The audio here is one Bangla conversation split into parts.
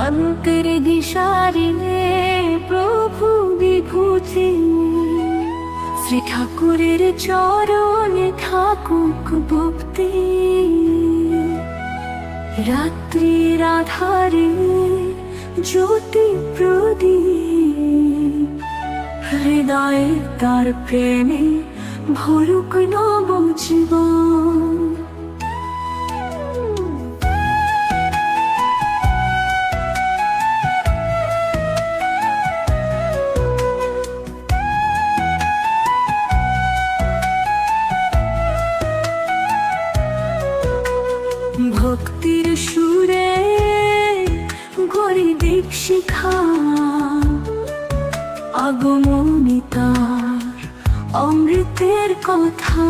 অন্তর দিশারিলে প্রভু বিভূতি, শ্রী ঠাকুরের চরণে থাকুক ভক্তি। রাত্রির আধারে জ্যোতি প্রদীপ, হৃদয়ে তার প্রেমে ভরুক নব জীবন। ভক্তির সুরে গড়ি দীক্ষিখা, আগমনী তার অমৃতের কথা।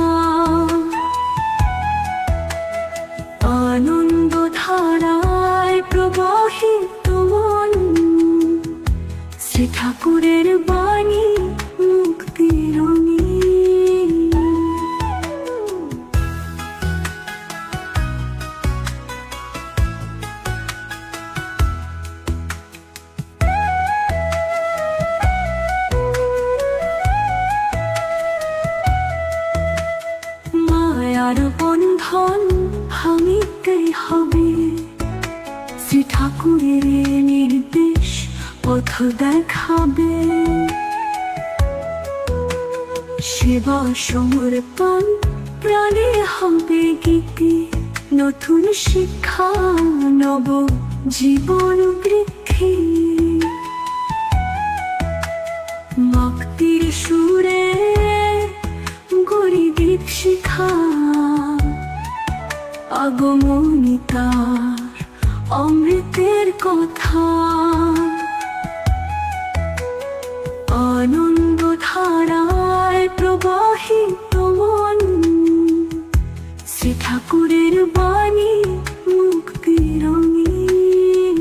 আনন্দ ধারায় প্রবাহিত মন, শ্রী ঠাকুরের বাণী মুক্তির রঙিন। মায়ার বন্ধন ভাঙিতেই হবে, শ্রী ঠাকুরের নির্দেশ পথ দেখাবে। সেবা সমর্পণ প্রাণে হবে গীতি, নতুন শিক্ষা নব জীবন বৃদ্ধি। ভক্তির সুরে গড়ি দীক্ষিখা, আগমনী তার অমৃতের কথা। আনন্দ ধারায় প্রবাহিত মন, শ্রী ঠাকুরের বাণী মুক্তির রঙিন।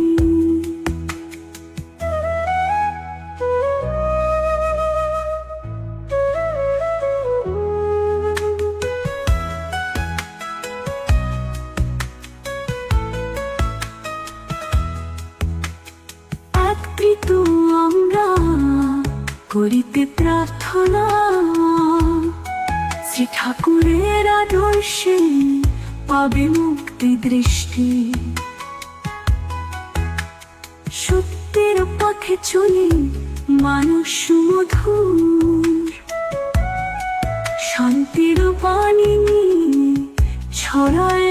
একত্রিত আমরা করিতে প্রার্থনা, শ্রী ঠাকুরের আদর্শে পাবে মুক্তি দৃষ্টি। সত্যের পথে চলি মানুষ মধুর, শান্তির বাণী ছড়ায়